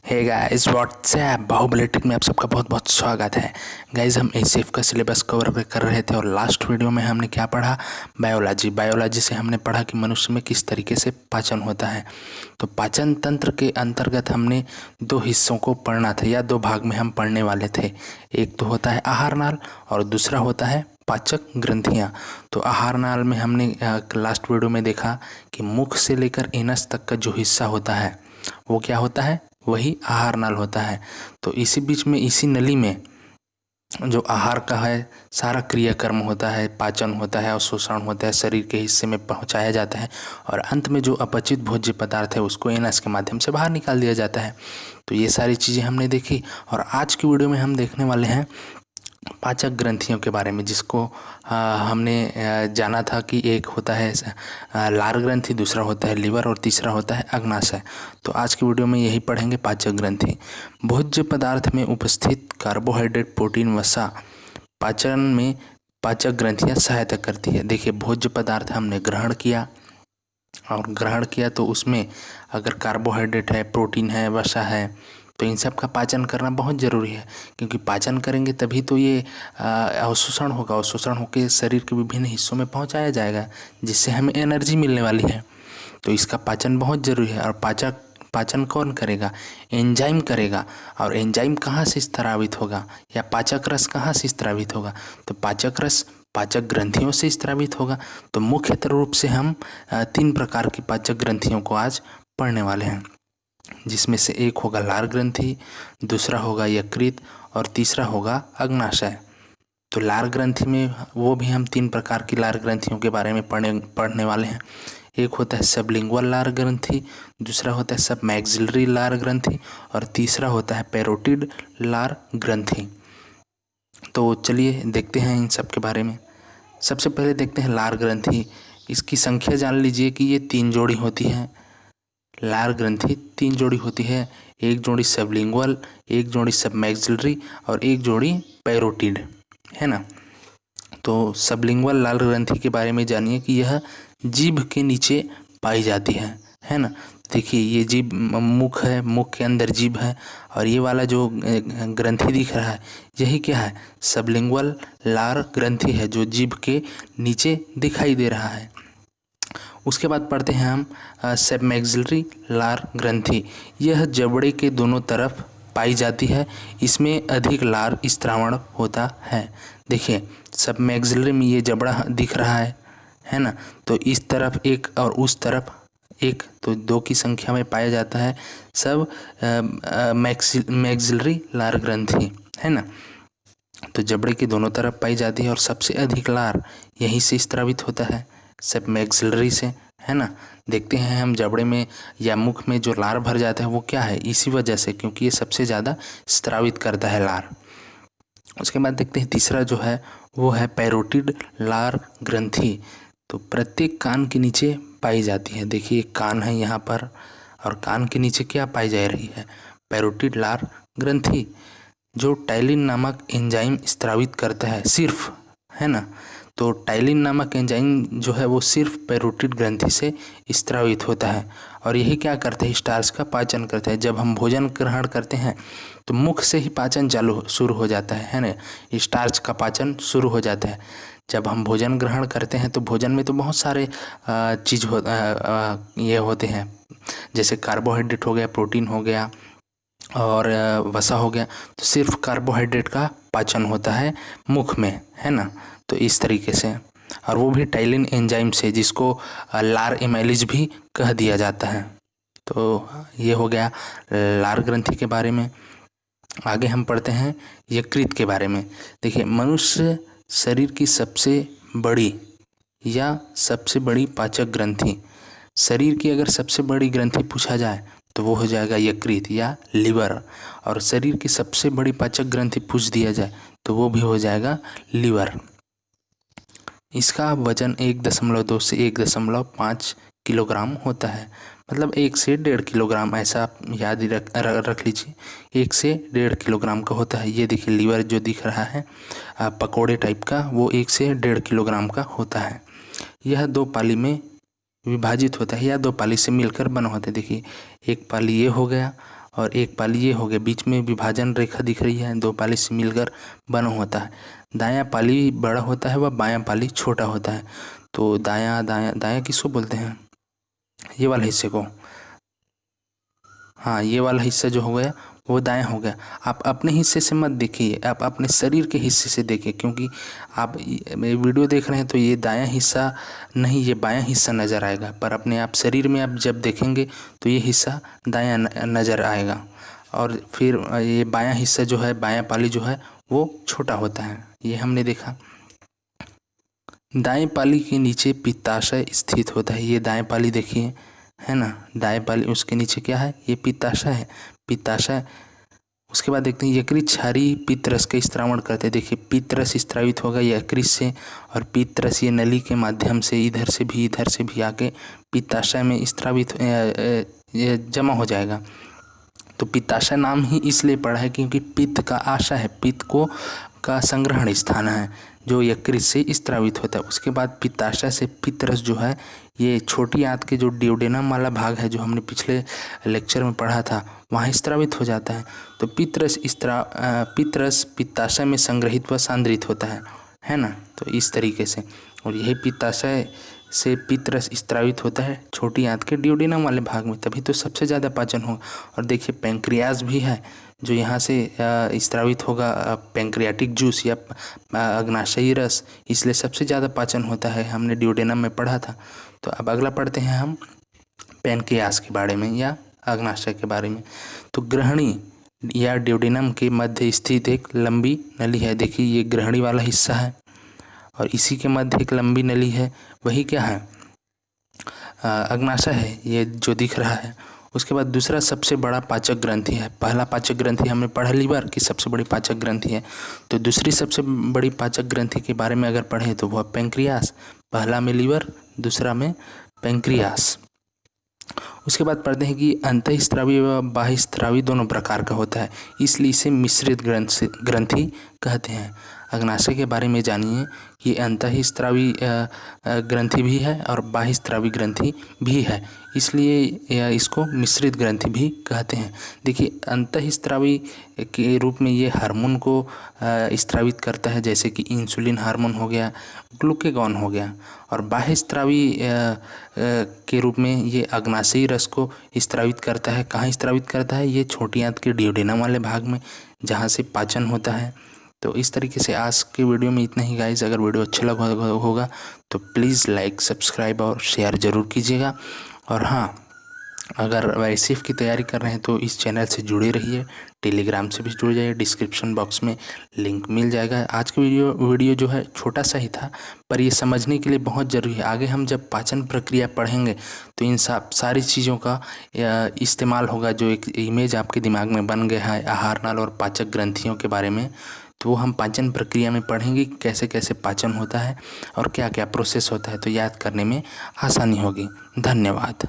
हे guys what's up Bahubali tech में आप सबका बहुत बहुत स्वागत है। गाइस हम एसीएफ का सिलेबस कवर कर रहे थे और लास्ट वीडियो में हमने क्या पढ़ा, बायोलॉजी से हमने पढ़ा कि मनुष्य में किस तरीके से पाचन होता है। तो पाचन तंत्र के अंतर्गत हमने दो हिस्सों को पढ़ना था या दो भाग में हम पढ़ने वाले थे। एक तो होता है आहार नाल और दूसरा होता है पाचक ग्रंथियाँ। तो आहार नाल में हमने लास्ट वीडियो में देखा कि मुख से लेकर एनस तक का जो हिस्सा होता है वो क्या होता है, वही आहार नाल होता है। तो इसी बीच में इसी नली में जो आहार का है सारा क्रियाकर्म होता है, पाचन होता है और शोषण होता है, शरीर के हिस्से में पहुंचाया जाता है और अंत में जो अपचित भोज्य पदार्थ है उसको एनस के माध्यम से बाहर निकाल दिया जाता है। तो ये सारी चीज़ें हमने देखी और आज की वीडियो में हम देखने वाले हैं पाचक ग्रंथियों के बारे में, जिसको हमने जाना था कि एक होता है लार ग्रंथि, दूसरा होता है लीवर और तीसरा होता है अग्नाशय। तो आज की वीडियो में यही पढ़ेंगे पाचक ग्रंथि। भोज्य पदार्थ में उपस्थित कार्बोहाइड्रेट, प्रोटीन, वसा पाचन में पाचक ग्रंथियां सहायता करती है। देखिए, भोज्य पदार्थ हमने ग्रहण किया तो उसमें अगर कार्बोहाइड्रेट है, प्रोटीन है, वसा है, तो इन सब का पाचन करना बहुत ज़रूरी है, क्योंकि पाचन करेंगे तभी तो ये अवशोषण होगा। अवशोषण होकर शरीर के विभिन्न हिस्सों में पहुंचाया जाएगा, जिससे हमें एनर्जी मिलने वाली है। तो इसका पाचन बहुत ज़रूरी है। और पाचन कौन करेगा? एंजाइम करेगा। और एंजाइम कहाँ से स्रावित होगा या पाचक रस कहाँ से स्रावित होगा? तो पाचक रस पाचक ग्रंथियों से स्रावित होगा। तो मुख्यतः रूप से हम 3 प्रकार की पाचक ग्रंथियों को आज पढ़ने वाले हैं, जिसमें से एक होगा लार ग्रंथि, दूसरा होगा यकृत और तीसरा होगा अग्नाशय। तो लार ग्रंथि में वो भी हम 3 प्रकार की लार ग्रंथियों के बारे में पढ़ने वाले हैं। एक होता है सबलिंगुअल लार ग्रंथि, दूसरा होता है सब मैक्सिलरी लार ग्रंथि और तीसरा होता है पैरोटिड लार ग्रंथि। तो चलिए देखते हैं इन सब के बारे में। सबसे पहले देखते हैं लार ग्रंथि। इसकी संख्या जान लीजिए कि ये 3 जोड़ी होती है। लार ग्रंथि 3 जोड़ी होती है, एक जोड़ी सबलिंगुअल, एक जोड़ी सब मैक्सिलरी और एक जोड़ी पैरोटिड, है ना। तो सबलिंगुअल लार ग्रंथि के बारे में जानिए कि यह जीभ के नीचे पाई जाती है ना। देखिए, ये जीभ मुख है, मुख के अंदर जीभ है और ये वाला जो ग्रंथि दिख रहा है यही क्या है? सबलिंगुअल लार ग्रंथि है, जो जीभ के नीचे दिखाई दे रहा है। उसके बाद पढ़ते हैं हम सबमैक्सिलरी लार ग्रंथि। यह जबड़े के दोनों तरफ पाई जाती है, इसमें अधिक लार स्त्रावण होता है। देखिए, सबमैक्सिलरी में ये जबड़ा दिख रहा है ना। तो इस तरफ एक और उस तरफ एक, तो 2 की संख्या में पाया जाता है सब मैक्सिलरी लार ग्रंथि, है ना। तो जबड़े के दोनों तरफ पाई जाती है और सबसे अधिक लार यहीं से स्रावित होता है, सब मैक्सिलरी से, है ना। देखते हैं हम जबड़े में या मुख में जो लार भर जाता है वो क्या है, इसी वजह से, क्योंकि ये सबसे ज़्यादा स्रावित करता है लार। उसके बाद देखते हैं तीसरा जो है वो है पैरोटिड लार ग्रंथि। तो प्रत्येक कान के नीचे पाई जाती है। देखिए, कान है यहाँ पर और कान के नीचे क्या पाई जा रही है? पैरोटिड लार ग्रंथि, जो टाइलिन नामक एंजाइम स्रावित करता है सिर्फ, है ना। तो टाइलिन नामक एंजाइम जो है वो सिर्फ पैरोटिड ग्रंथि से स्रावित होता है और यही क्या करता है? स्टार्च का पाचन करता है। जब हम भोजन ग्रहण करते हैं तो मुख से ही पाचन शुरू हो जाता है ना। स्टार्च का पाचन शुरू हो जाता है। जब हम भोजन ग्रहण करते हैं तो भोजन में तो बहुत सारे ये होते हैं, जैसे कार्बोहाइड्रेट हो गया, प्रोटीन हो गया और वसा हो गया। तो सिर्फ कार्बोहाइड्रेट का पाचन होता है मुख में, है ना। तो इस तरीके से, और वो भी टाइलिन एंजाइम से, जिसको लार एमाइलेज भी कह दिया जाता है। तो ये हो गया लार ग्रंथि के बारे में। आगे हम पढ़ते हैं यकृत के बारे में। देखिए, मनुष्य शरीर की सबसे बड़ी या सबसे बड़ी पाचक ग्रंथि, शरीर की अगर सबसे बड़ी ग्रंथि पूछा जाए तो वो हो जाएगा यकृत या लीवर, और शरीर की सबसे बड़ी पाचक ग्रंथि पूछ दिया जाए तो वो भी हो जाएगा लीवर। इसका वजन 1.2 से 1.5 किलोग्राम होता है, मतलब 1 से 1.5 किलोग्राम, ऐसा आप याद ही रख लीजिए, 1 से 1.5 किलोग्राम का होता है। ये देखिए, लीवर जो दिख रहा है पकोड़े टाइप का, वो 1 से 1.5 किलोग्राम का होता है। यह 2 पाली में विभाजित होता है या 2 पाली से मिलकर बना होता है। देखिए, एक पाली ये हो गया और एक पाली ये हो गया, बीच में विभाजन रेखा दिख रही है, दो पाली से मिलकर बना होता है। दायां पाली बड़ा होता है व बायां पाली छोटा होता है। तो दायां दायां दायां किसको बोलते हैं? ये वाले हिस्से को। हाँ, ये वाला हिस्सा जो हो गया वो दायां हो गया। आप अपने हिस्से से मत देखिए, आप अपने शरीर के हिस्से से देखिए, क्योंकि आप वीडियो देख रहे हैं तो ये दायां हिस्सा नहीं, ये बायां हिस्सा नज़र आएगा, पर अपने आप शरीर में आप जब देखेंगे तो ये हिस्सा दायां नज़र आएगा। और फिर ये बायां हिस्सा जो है, बायां पाली जो है वो छोटा होता है, ये हमने देखा। दाएं पाली के नीचे पित्ताशय स्थित होता है। ये दाएं पाली देखिए, है ना, दाएं पाली, उसके नीचे क्या है? ये पित्ताशय है, पित्ताशय। उसके बाद देखते हैं यकृत क्षारीय पित्तरस का स्त्रावण करते हैं। देखिए पित्तरस स्त्रावित होगा यकृत से, और पित्तरस ये नली के माध्यम से इधर से भी आके पित्ताशय में स्त्रावित जमा हो जाएगा। तो पित्ताशय नाम ही इसलिए पड़ा है क्योंकि पित्त का आशय है, पित्त को का संग्रहण स्थान है जो यकृत से स्त्रावित होता है। उसके बाद पित्ताशय से पित्तरस जो है, ये छोटी आंत के जो ड्यूडेनम वाला भाग है, जो हमने पिछले लेक्चर में पढ़ा था, वहाँ स्त्रावित हो जाता है। तो पित्तरस पित्ताशय में संग्रहित व सांद्रित होता है ना। तो इस तरीके से, और यही पित्ताशय से पित्तरस स्त्रावित होता है छोटी आंत के ड्यूडेनम वाले भाग में, तभी तो सबसे ज़्यादा पाचन होगा। और देखिए पैंक्रियाज भी है जो यहाँ से स्त्रावित होगा, पैंक्रियाटिक जूस या अग्नाशयी रस, इसलिए सबसे ज़्यादा पाचन होता है, हमने ड्यूडेनम में पढ़ा था। तो अब अगला पढ़ते हैं हम पैंक्रियाज के बारे में या अग्नाशय के बारे में। तो ग्रहणी या ड्यूडेनम के मध्य स्थित एक लंबी नली है। देखिए ये ग्रहणी वाला हिस्सा है और इसी के मध्य एक लंबी नली है, वही क्या है? अग्नाशय है, ये जो दिख रहा है। उसके बाद दूसरा सबसे बड़ा पाचक ग्रंथि है। पहला पाचक ग्रंथि हमने पढ़ा लीवर की सबसे बड़ी पाचक ग्रंथि है, तो दूसरी सबसे बड़ी पाचक ग्रंथि के बारे में अगर पढ़ें तो वह पैंक्रियास। पहला में लीवर, दूसरा में पैंक्रियास। उसके बाद पढ़ते हैं कि अंतःस्रावी व बाह्यस्रावी दोनों प्रकार का होता है, इसलिए इसे मिश्रित ग्रंथि कहते हैं। अग्नाशय के बारे में जानिए कि अंतःस्रावी ग्रंथि भी है और बाह्यस्रावी ग्रंथि भी है, इसलिए इसको मिश्रित ग्रंथि भी कहते हैं। देखिए अंतःस्रावी के रूप में ये हार्मोन को स्रावित करता है, जैसे कि इंसुलिन हार्मोन हो गया, ग्लूकेगॉन हो गया। और बाह्यस्रावी के रूप में ये अग्नाशयी रस को स्रावित करता है। कहाँ स्रावित करता है? ये छोटी आंत के ड्यूडेनम वाले भाग में, जहाँ से पाचन होता है। तो इस तरीके से आज के वीडियो में इतना ही गाइज। अगर वीडियो अच्छा लगा होगा तो प्लीज़ लाइक, सब्सक्राइब और शेयर ज़रूर कीजिएगा। और हाँ, अगर वाईसीएफ की तैयारी कर रहे हैं तो इस चैनल से जुड़े रहिए, टेलीग्राम से भी जुड़ जाइए, डिस्क्रिप्शन बॉक्स में लिंक मिल जाएगा। आज का वीडियो जो है छोटा सा ही था, पर ये समझने के लिए बहुत ज़रूरी है। आगे हम जब पाचन प्रक्रिया पढ़ेंगे तो इन सारी चीज़ों का इस्तेमाल होगा। जो एक इमेज आपके दिमाग में बन गया है आहार नाल और पाचक ग्रंथियों के बारे में, तो वो हम पाचन प्रक्रिया में पढ़ेंगे कैसे कैसे पाचन होता है और क्या क्या प्रोसेस होता है, तो याद करने में आसानी होगी। धन्यवाद।